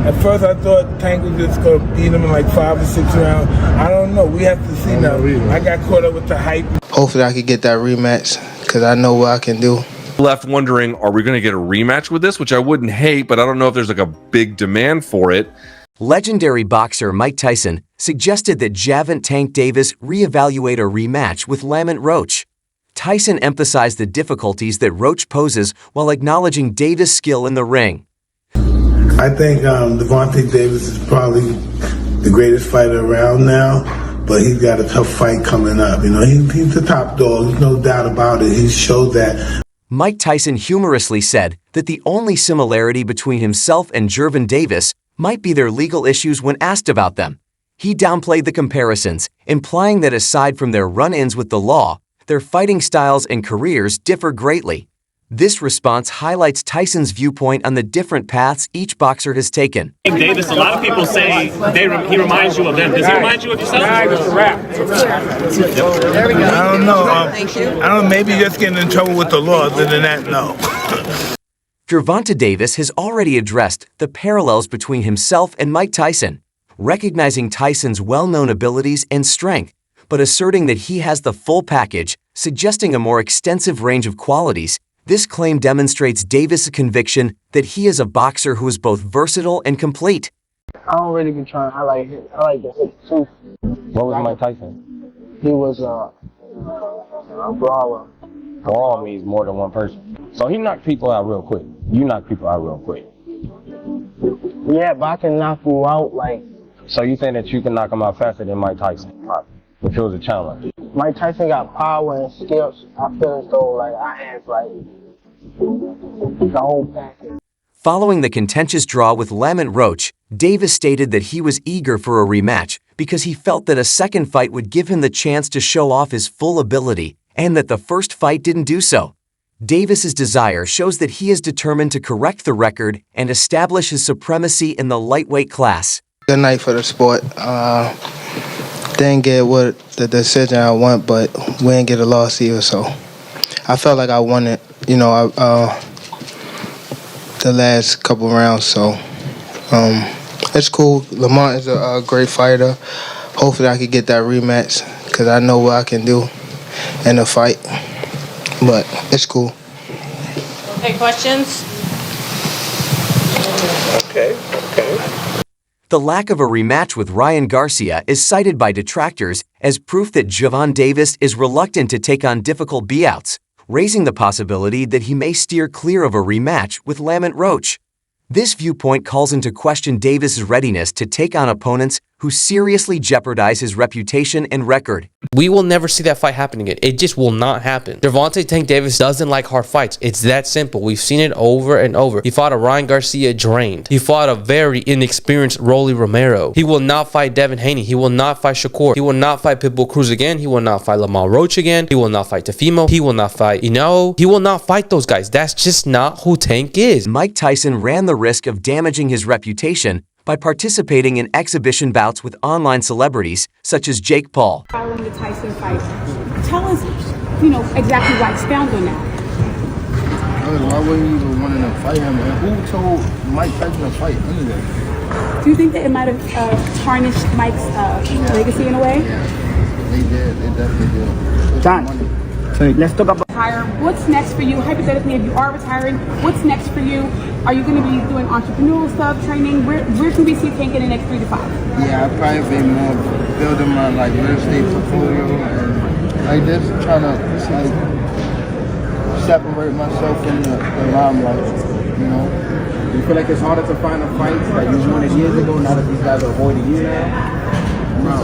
At first I thought Tank was just going to beat him in like 5 or 6 rounds. I don't know. We have to see now. I got caught up with the hype. Hopefully I could get that rematch because I know what I can do. Left wondering, are we going to get a rematch with this? Which I wouldn't hate, but I don't know if there's like a big demand for it. Legendary boxer Mike Tyson suggested that Gervonta Tank Davis reevaluate a rematch with Lamont Roach. Tyson emphasized the difficulties that Roach poses while acknowledging Davis' skill in the ring. I think Gervonta Davis is probably the greatest fighter around now, but he's got a tough fight coming up. You know, he's the top dog. There's no doubt about it. He showed that. Mike Tyson humorously said that the only similarity between himself and Gervonta Davis might be their legal issues when asked about them. He downplayed the comparisons, implying that aside from their run-ins with the law, their fighting styles and careers differ greatly. This response highlights Tyson's viewpoint on the different paths each boxer has taken. Davis, a lot of people say he reminds you of them. Does he remind you of yourself? There we go. I don't know. Thank you. I don't know. Maybe just getting in trouble with the law. Other than that, no. Gervonta Davis has already addressed the parallels between himself and Mike Tyson, recognizing Tyson's well-known abilities and strength, but asserting that he has the full package, suggesting a more extensive range of qualities. This claim demonstrates Davis' conviction that he is a boxer who is both versatile and complete. I don't really be trying. I like the hit too. What was Mike Tyson? He was a brawler. Brawl means more than one person. So he knocked people out real quick. You knock people out real quick. Yeah, but I can knock you out like. So you think that you can knock him out faster than Mike Tyson? If it was a challenge. Mike Tyson got power and skills. I feel as though like I have like the whole package. Following the contentious draw with Lamont Roach, Davis stated that he was eager for a rematch because he felt that a second fight would give him the chance to show off his full ability and that the first fight didn't do so. Davis's desire shows that he is determined to correct the record and establish his supremacy in the lightweight class. Good night for the sport. Didn't get what the decision I want, but we didn't get a loss either, so I felt like I won it, you know, the last couple rounds, so it's cool. Lamont is a great fighter. Hopefully I could get that rematch because I know what I can do in a fight, but it's cool. Okay, questions? Okay. The lack of a rematch with Ryan Garcia is cited by detractors as proof that Gervonta Davis is reluctant to take on difficult beatouts, raising the possibility that he may steer clear of a rematch with Lamont Roach. This viewpoint calls into question Davis' readiness to take on opponents who seriously jeopardize his reputation and record. We will never see that fight happen again. It just will not happen. Gervonta Tank Davis doesn't like hard fights. It's that simple. We've seen it over and over. He fought a Ryan Garcia drained. He fought a very inexperienced Rolly Romero. He will not fight Devin Haney. He will not fight Shakur. He will not fight Pitbull Cruz again. He will not fight Lamont Roach again. He will not fight Tefimo. He will not fight Ino. He will not fight those guys. That's just not who Tank is. Mike Tyson ran the risk of damaging his reputation by participating in exhibition bouts with online celebrities such as Jake Paul. Following the Tyson fight, tell us, exactly why. Expound on that. Why wouldn't you even want to fight him? And who told Mike Tyson to fight anyway? Do you think that it might have tarnished Mike's legacy in a way? Yeah, they did. They definitely did. John, so let's talk about. What's next for you? Hypothetically, if you are retiring, what's next for you? Are you going to be doing entrepreneurial stuff, training? Where can we see Tank in the next 3 to 5? Yeah, I'd probably be more building my real estate portfolio and just trying to separate myself from the limelight. You feel like it's harder to find a fight like you wanted years ago now that these guys are avoiding you now? Bro,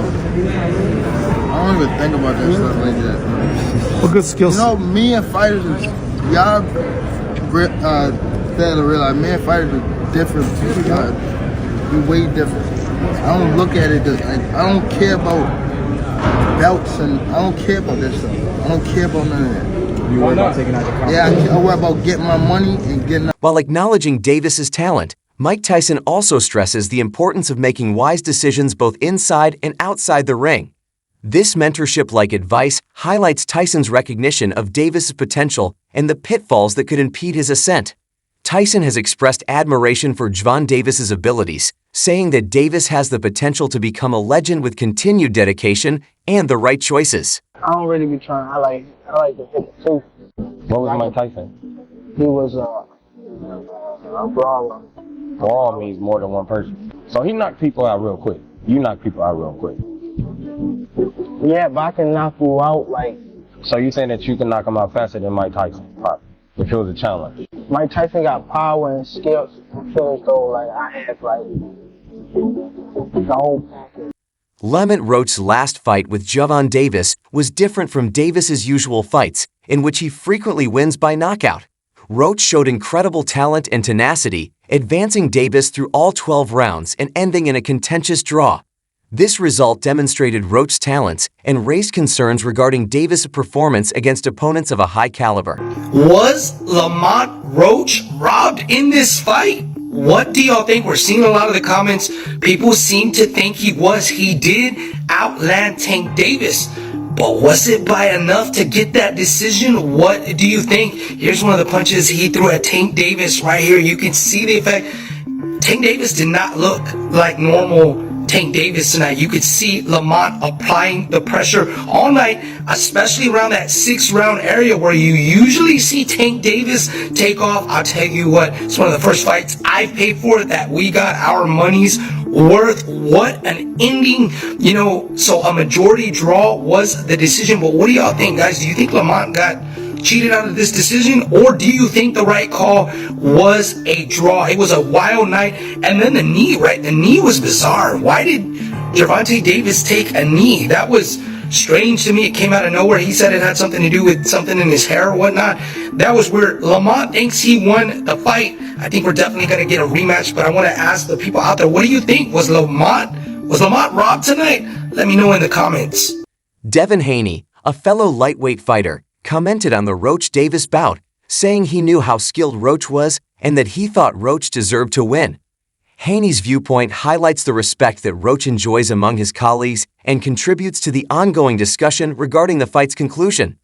I don't even think about that stuff like that. What good skills? Me and fighters, y'all fail to realize, me and fighters are different. We're way different. I don't look at it, I don't care about belts and I don't care about that stuff. I don't care about none of that. You worry about taking out the competition? Yeah, I worry about getting my money and getting out. While acknowledging Davis's talent, Mike Tyson also stresses the importance of making wise decisions both inside and outside the ring. This mentorship-like advice highlights Tyson's recognition of Davis's potential and the pitfalls that could impede his ascent. Tyson has expressed admiration for Gervonta Davis's abilities, saying that Davis has the potential to become a legend with continued dedication and the right choices. I don't really be trying. I like to hit the tooth. What was Mike Tyson? He was a brawler. Brawl means more than one person. So he knocked people out real quick. You knock people out real quick. Yeah, but I can knock you out like. So you saying that you can knock him out faster than Mike Tyson, probably, if it was a challenge? Mike Tyson got power and skills. I feel as though like I have like the whole package. Lamont Roach's last fight with Gervonta Davis was different from Davis's usual fights, in which he frequently wins by knockout. Roach showed incredible talent and tenacity, advancing Davis through all 12 rounds and ending in a contentious draw. This result demonstrated Roach's talents and raised concerns regarding Davis' performance against opponents of a high caliber. Was Lamont Roach robbed in this fight? What do y'all think? We're seeing a lot of the comments. People seem to think he was. He did outland Tank Davis. But was it by enough to get that decision? What do you think? Here's one of the punches he threw at Tank Davis right here. You can see the effect. Tank Davis did not look like normal Tank Davis tonight. You could see Lamont applying the pressure all night, especially around that 6th round area where you usually see Tank Davis take off. I'll tell you what, it's one of the first fights I've paid for that we got our money's worth. What an ending, so a majority draw was the decision. But what do y'all think, guys? Do you think Lamont got cheated out of this decision, or do you think the right call was a draw? It was a wild night. And then the knee, right? The knee was bizarre. Why did Gervonta Davis take a knee? That was strange to me. It came out of nowhere. He said it had something to do with something in his hair or whatnot. That was weird. Lamont thinks he won the fight. I think we're definitely going to get a rematch, but I want to ask the people out there, what do you think? Was Lamont robbed tonight? Let me know in the comments. Devin Haney, a fellow lightweight fighter, commented on the Roach-Davis bout, saying he knew how skilled Roach was and that he thought Roach deserved to win. Haney's viewpoint highlights the respect that Roach enjoys among his colleagues and contributes to the ongoing discussion regarding the fight's conclusion.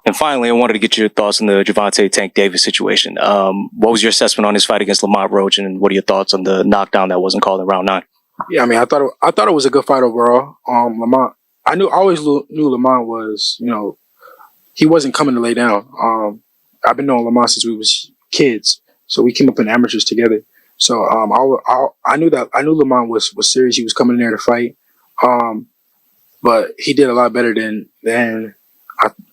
And finally, I wanted to get your thoughts on the Gervonta Tank Davis situation. What was your assessment on his fight against Lamont Roach, and what are your thoughts on the knockdown that wasn't called in round 9? Yeah, I mean, I thought it was a good fight overall. Lamont, I always knew Lamont was, he wasn't coming to lay down. I've been knowing Lamont since we was kids, so we came up in amateurs together. So I knew Lamont was serious. He was coming in there to fight, but he did a lot better than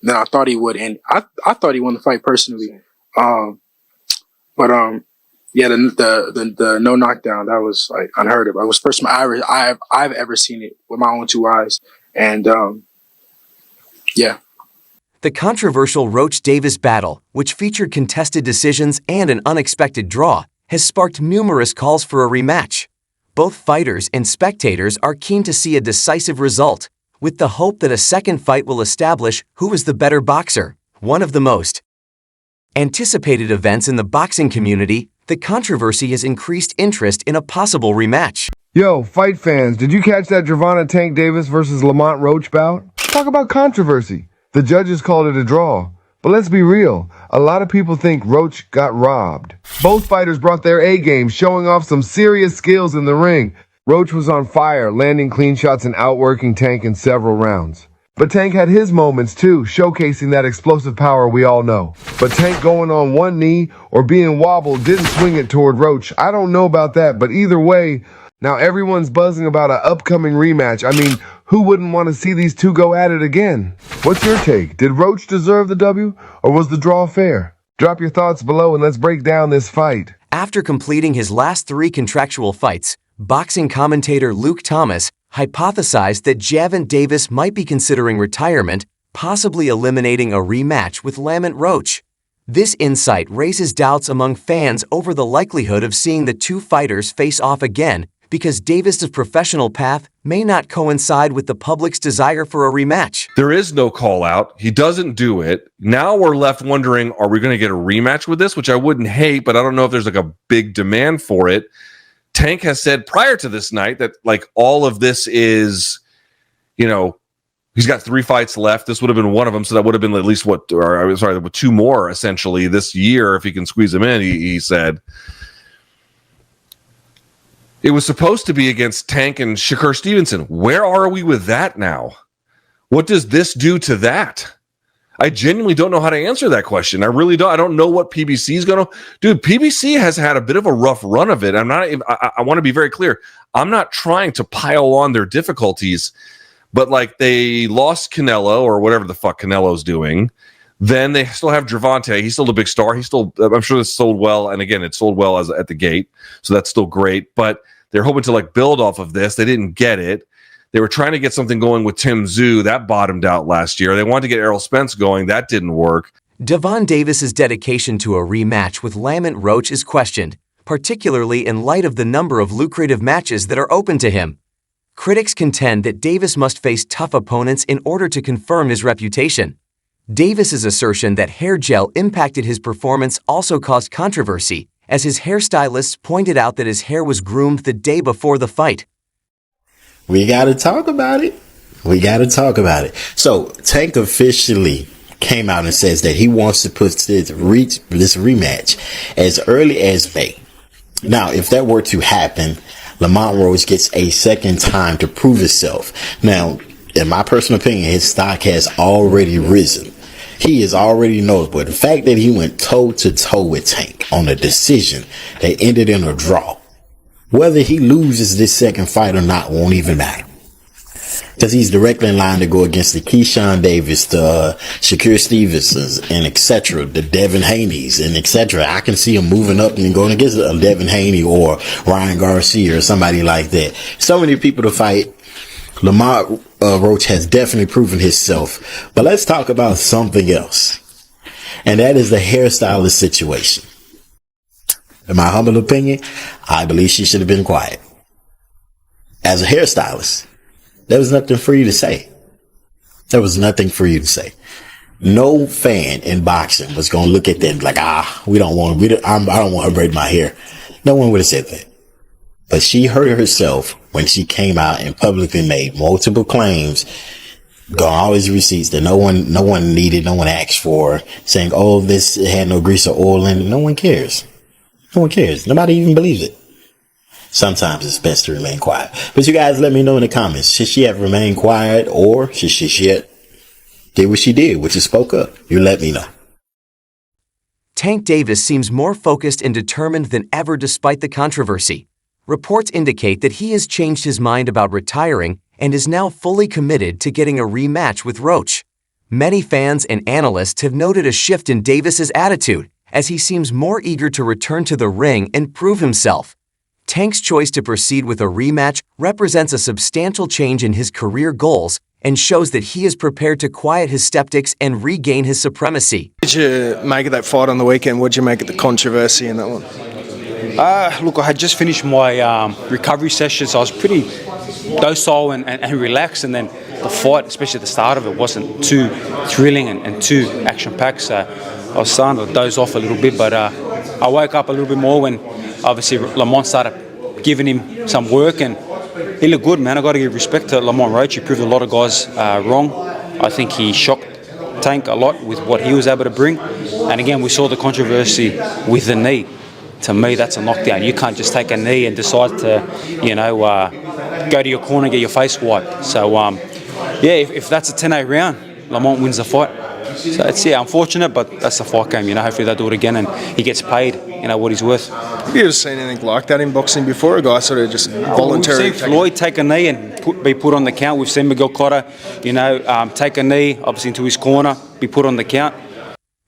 I thought he would, and I thought he won the fight personally. Yeah, the no knockdown, that was like unheard of. It was the first time I've ever seen it with my own 2 eyes, and yeah. The controversial Roach-Davis battle, which featured contested decisions and an unexpected draw, has sparked numerous calls for a rematch. Both fighters and spectators are keen to see a decisive result, with the hope that a second fight will establish who is the better boxer. One of the most anticipated events in the boxing community, the controversy has increased interest in a possible rematch. Yo, fight fans, did you catch that Gervonta Tank Davis versus Lamont Roach bout? Talk about controversy. The judges called it a draw. But let's be real, a lot of people think Roach got robbed. Both fighters brought their A game, showing off some serious skills in the ring. Roach was on fire, landing clean shots and outworking Tank in several rounds. But Tank had his moments too, showcasing that explosive power we all know. But Tank going on one knee or being wobbled didn't swing it toward Roach. I don't know about that, but either way, now everyone's buzzing about an upcoming rematch. I mean, who wouldn't want to see these two go at it again? What's your take? Did Roach deserve the W, or was the draw fair? Drop your thoughts below and let's break down this fight. After completing his last 3 contractual fights, boxing commentator Luke Thomas hypothesized that Gervonta Davis might be considering retirement, possibly eliminating a rematch with Lamont Roach. This insight raises doubts among fans over the likelihood of seeing the two fighters face off again, because Davis's professional path may not coincide with the public's desire for a rematch. There is no call out. He doesn't do it. Now we're left wondering, are we going to get a rematch with this? Which I wouldn't hate, but I don't know if there's like a big demand for it. Tank has said prior to this night that like all of this is, He's got 3 fights left. This would have been one of them, so that would have been at least two more essentially this year if he can squeeze them in. He said it was supposed to be against Tank and Shakur Stevenson. Where are we with that now? What does this do to that? I genuinely don't know how to answer that question. I really don't. I don't know what PBC is going to do. PBC has had a bit of a rough run of it. I want to be very clear. I'm not trying to pile on their difficulties, but like they lost Canelo or whatever the fuck Canelo's doing. Then they still have Gervonta. He's still a big star. I'm sure this sold well. And again, it sold well at the gate. So that's still great. But they're hoping to like build off of this. They didn't get it. They were trying to get something going with Tim Tszyu. That bottomed out last year. They wanted to get Errol Spence going. That didn't work. Gervonta Davis's dedication to a rematch with Lamont Roach is questioned, particularly in light of the number of lucrative matches that are open to him. Critics contend that Davis must face tough opponents in order to confirm his reputation. Davis's assertion that hair gel impacted his performance also caused controversy, as his hairstylists pointed out that his hair was groomed the day before the fight. We got to talk about it. So Tank officially came out and says that he wants to put this rematch as early as May. Now, if that were to happen, Lamont Roach gets a second time to prove himself. Now, in my personal opinion, his stock has already risen. He is already notable. The fact that he went toe-to-toe with Tank on a decision that ended in a draw, whether he loses this second fight or not won't even matter. Because he's directly in line to go against the Keyshawn Davis, the Shakur Stevensons, and etc., the Devin Haney's, and etc. I can see him moving up and going against Devin Haney or Ryan Garcia or somebody like that. So many people to fight. Lamont Roach has definitely proven himself. But let's talk about something else. And that is the hairstylist situation. In my humble opinion, I believe she should have been quiet. As a hairstylist, there was nothing for you to say. No fan in boxing was going to look at them like, I don't want her to braid my hair. No one would have said that. But she hurt herself when she came out and publicly made multiple claims, got all these receipts that no one needed, no one asked for, saying, oh, this had no grease or oil in it. No one cares. Nobody even believes it. Sometimes it's best to remain quiet. But you guys let me know in the comments. Should she have remained quiet, or should she have did what she did, which is spoke up? You let me know. Tank Davis seems more focused and determined than ever despite the controversy. Reports indicate that he has changed his mind about retiring and is now fully committed to getting a rematch with Roach. Many fans and analysts have noted a shift in Davis's attitude, as he seems more eager to return to the ring and prove himself. Tank's choice to proceed with a rematch represents a substantial change in his career goals and shows that he is prepared to quiet his skeptics and regain his supremacy. What did you make of that fight on the weekend? What did you make of the controversy in that one? Look, I had just finished my recovery session, so I was pretty docile and relaxed, and then the fight, especially at the start of it, wasn't too thrilling and too action-packed, so I was starting to doze off a little bit, but I woke up a little bit more when obviously Lamont started giving him some work, and he looked good, man. I got to give respect to Lamont Roach. He proved a lot of guys wrong. I think he shocked Tank a lot with what he was able to bring, and again, we saw the controversy with the knee. To me, that's a knockdown. You can't just take a knee and decide to, go to your corner and get your face wiped. So, if that's a 10-8 round, Lamont wins the fight. So it's unfortunate, but that's the fight game. Hopefully they'll do it again and he gets paid, what he's worth. Have you ever seen anything like that in boxing before? A guy sort of just voluntarily. We've seen Floyd take a knee and be put on the count. We've seen Miguel Cotto, take a knee, obviously into his corner, be put on the count.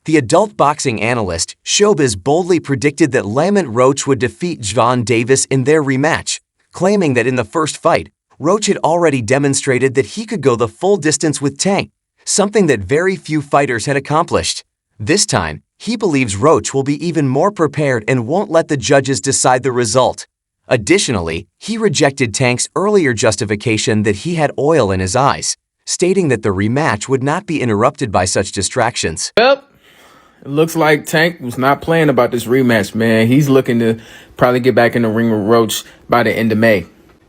The adult boxing analyst Showbiz boldly predicted that Lamont Roach would defeat Gervonta Davis in their rematch, claiming that in the first fight, Roach had already demonstrated that he could go the full distance with Tank, something that very few fighters had accomplished. This time, he believes Roach will be even more prepared and won't let the judges decide the result. Additionally, he rejected Tank's earlier justification that he had oil in his eyes, stating that the rematch would not be interrupted by such distractions. Yep. It looks like Tank was not playing about this rematch, man. He's looking to probably get back in the ring with Roach by the end of May.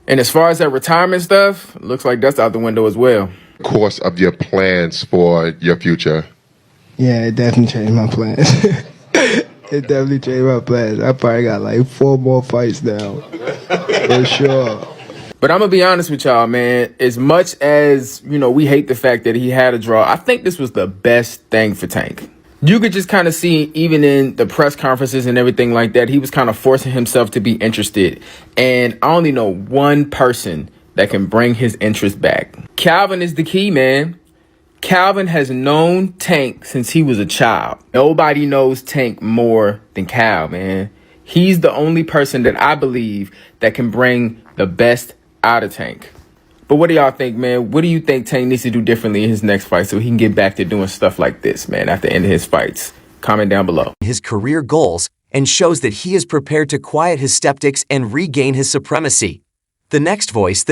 And as far as that retirement stuff, it looks like that's out the window as well. course of your plans for your future? Yeah, it definitely changed my plans. It definitely changed my plans. I probably got like 4 more fights now. For sure. But I'm gonna be honest with y'all, man. As much as, we hate the fact that he had a draw, I think this was the best thing for Tank. You could just kind of see, even in the press conferences and everything like that, he was kind of forcing himself to be interested. And I only know one person that can bring his interest back. Calvin is the key, man. Calvin has known Tank since he was a child. Nobody knows Tank more than Cal, man. He's the only person that I believe that can bring the best out of Tank. But what do y'all think, man? What do you think Tank needs to do differently in his next fight so he can get back to doing stuff like this, man, at the end of his fights? Comment down below. His career goals and shows that he is prepared to quiet his skeptics and regain his supremacy. The next voice.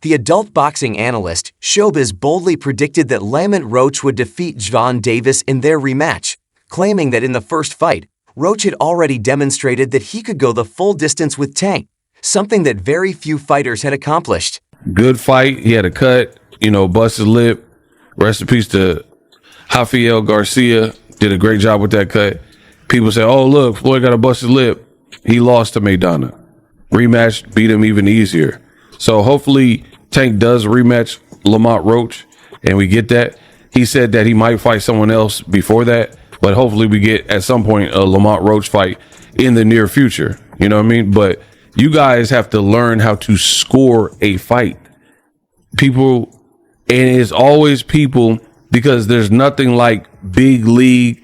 The adult boxing analyst Showbiz boldly predicted that Lamont Roach would defeat Gervonta Davis in their rematch, claiming that in the first fight, Roach had already demonstrated that he could go the full distance with Tank, something that very few fighters had accomplished. Good fight. He had a cut, busted lip. Rest in peace to Rafael Garcia. Did a great job with that cut. People say, oh, look, Floyd got a busted lip. He lost to Maidana. Rematch beat him even easier. So hopefully Tank does rematch Lamont Roach and we get that. He said that he might fight someone else before that, but hopefully we get at some point a Lamont Roach fight in the near future. You know what I mean? But you guys have to learn how to score a fight. People, and it's always people, because there's nothing like big league,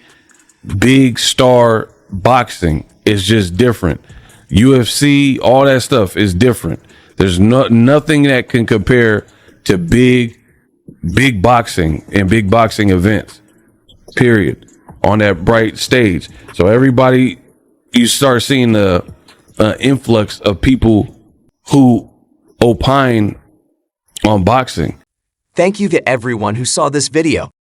big star boxing. It's just different. UFC, all that stuff is different. There's nothing that can compare to big boxing and big boxing events, period, on that bright stage. So everybody, you start seeing the influx of people who opine on boxing. Thank you to everyone who saw this video.